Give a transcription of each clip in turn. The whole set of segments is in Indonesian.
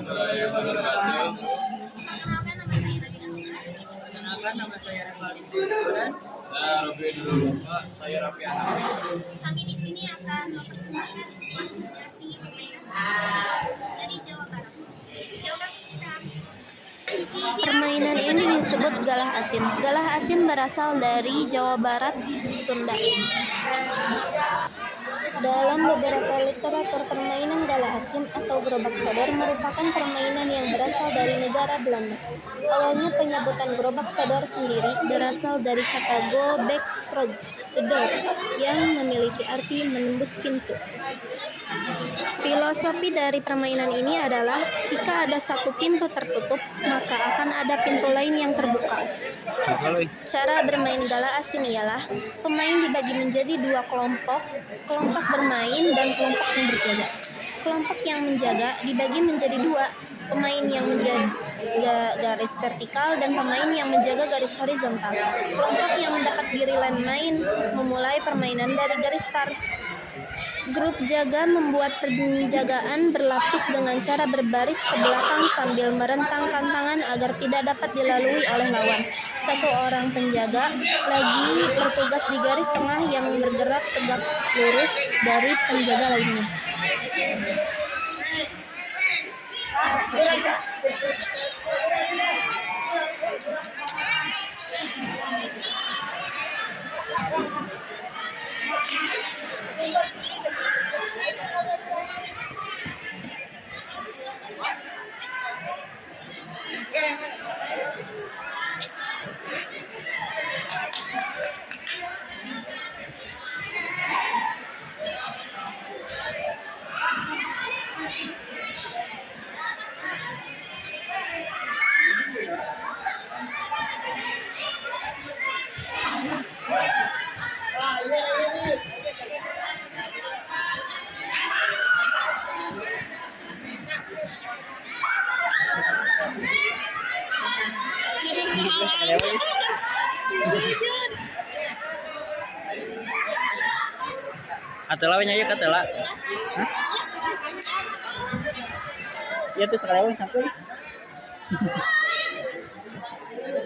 warahmatullahi wabarakatuh. Perkenalkan nama saya Revaldo dan Saya Robi dulu, Pak. Saya Raffi Hanafi. Kami di sini akan mempersembahkan sebuah simulasi permainan dari Jawa Barat. Silakan saksikan. Permainan ini disebut galah asin. Galah asin berasal dari Jawa Barat, Sunda. Dalam beberapa literatur, permainan galah asin atau gerobak sodor merupakan permainan yang berasal dari negara Belanda. Awalnya penyebutan gerobak sodor sendiri berasal dari kata go back through the door yang memiliki arti menembus pintu. Filosofi dari permainan ini adalah jika ada satu pintu tertutup, maka akan ada pintu lain yang terbuka. Cara bermain galah asin ialah pemain dibagi menjadi dua kelompok bermain dan kelompok yang berjaga. Kelompok yang menjaga dibagi menjadi dua, pemain yang menjaga garis vertikal dan pemain yang menjaga garis horizontal. Kelompok yang mendapat giliran main memulai permainan dari garis start. Grup jaga membuat penjagaan berlapis dengan cara berbaris ke belakang sambil merentangkan tangan agar tidak dapat dilalui oleh lawan. Satu orang penjaga lagi bertugas di garis tengah yang bergerak tegak lurus dari penjaga lainnya. Katela we nya ieu katela. Ieu teh sakareweng cangkeul.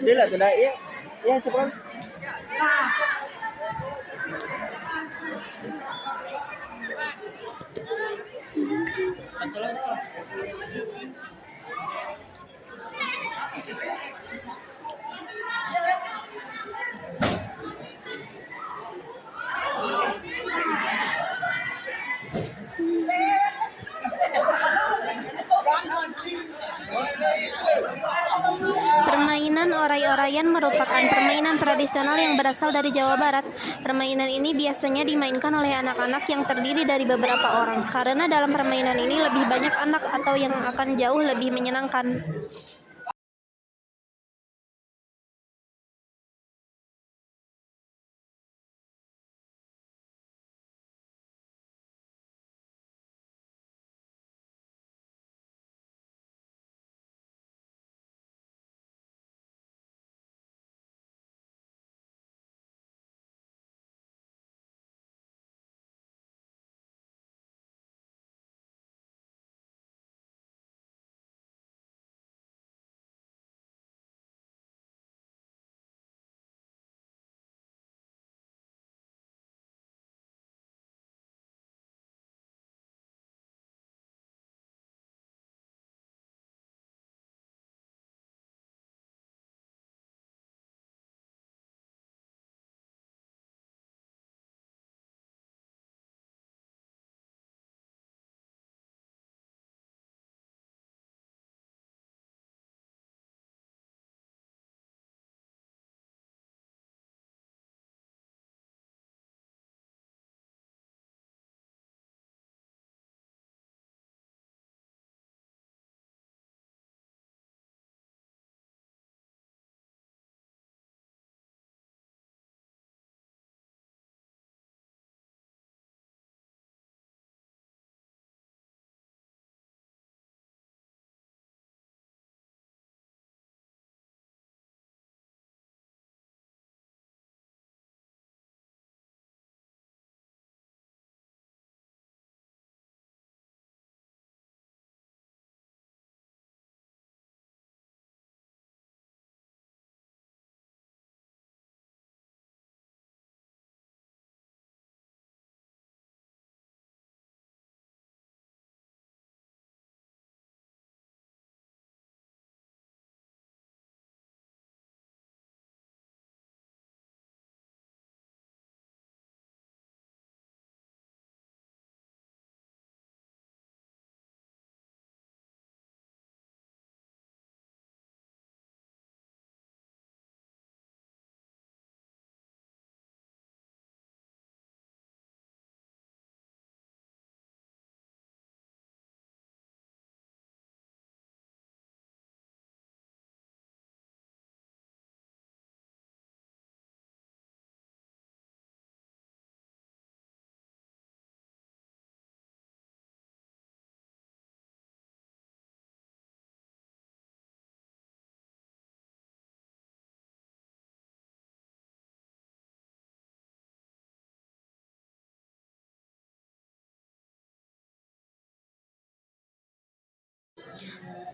Deui lah teh da ieu. Ieu cepet. Katela. Permainan oray-orayan merupakan permainan tradisional yang berasal dari Jawa Barat. Permainan ini biasanya dimainkan oleh anak-anak yang terdiri dari beberapa orang, karena dalam permainan ini lebih banyak anak atau yang akan jauh lebih menyenangkan.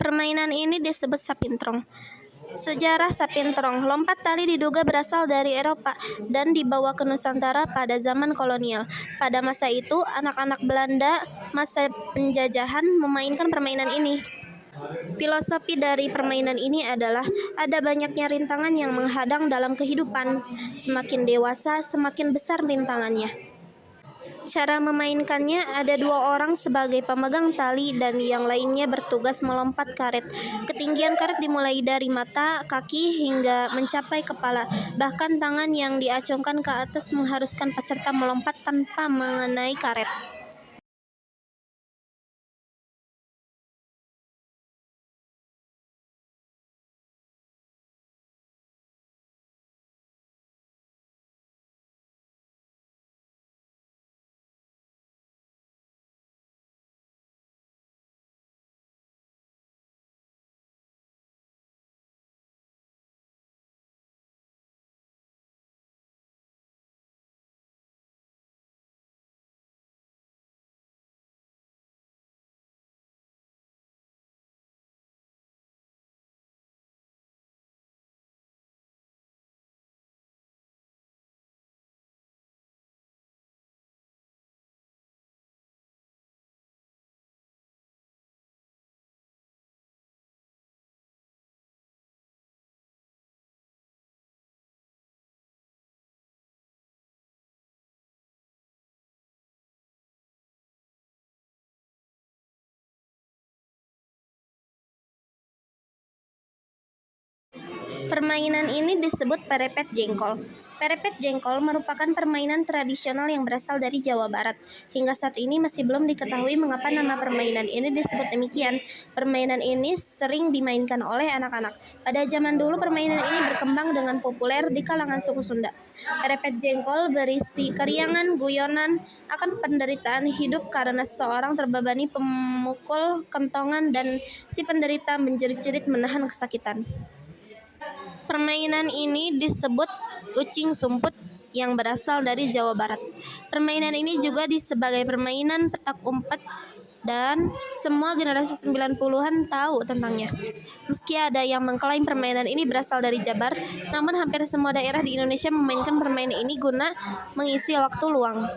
Permainan ini disebut sapintrong. Sejarah sapintrong, lompat tali diduga berasal dari Eropa dan dibawa ke Nusantara pada zaman kolonial. Pada masa itu, anak-anak Belanda masa penjajahan memainkan permainan ini. Filosofi dari permainan ini adalah ada banyaknya rintangan yang menghadang dalam kehidupan. Semakin dewasa, semakin besar rintangannya. Cara memainkannya ada 2 orang sebagai pemegang tali dan yang lainnya bertugas melompat karet. Ketinggian karet dimulai dari mata, kaki hingga mencapai kepala. Bahkan tangan yang diacungkan ke atas mengharuskan peserta melompat tanpa mengenai karet. Permainan ini disebut perepet jengkol. Perepet jengkol merupakan permainan tradisional yang berasal dari Jawa Barat. Hingga saat ini masih belum diketahui mengapa nama permainan ini disebut demikian. Permainan ini sering dimainkan oleh anak-anak. Pada zaman dulu permainan ini berkembang dengan populer di kalangan suku Sunda. Perepet jengkol berisi keriangan guyonan akan penderitaan hidup karena seseorang terbebani pemukul kentongan dan si penderita menjerit-jerit menahan kesakitan. Permainan ini disebut ucing sumput yang berasal dari Jawa Barat. Permainan ini juga sebagai permainan petak umpet dan semua generasi 90-an tahu tentangnya. Meski ada yang mengklaim permainan ini berasal dari Jabar, namun hampir semua daerah di Indonesia memainkan permainan ini guna mengisi waktu luang.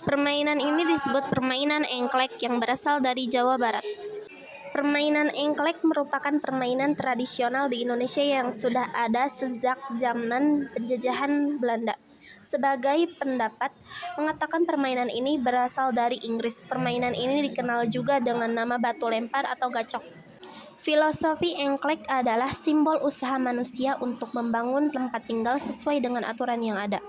Permainan ini disebut permainan engklek yang berasal dari Jawa Barat. Permainan engklek merupakan permainan tradisional di Indonesia yang sudah ada sejak zaman penjajahan Belanda. Sebagai pendapat mengatakan permainan ini berasal dari Inggris. Permainan ini dikenal juga dengan nama batu lempar atau gacok. Filosofi engklek adalah simbol usaha manusia untuk membangun tempat tinggal sesuai dengan aturan yang ada.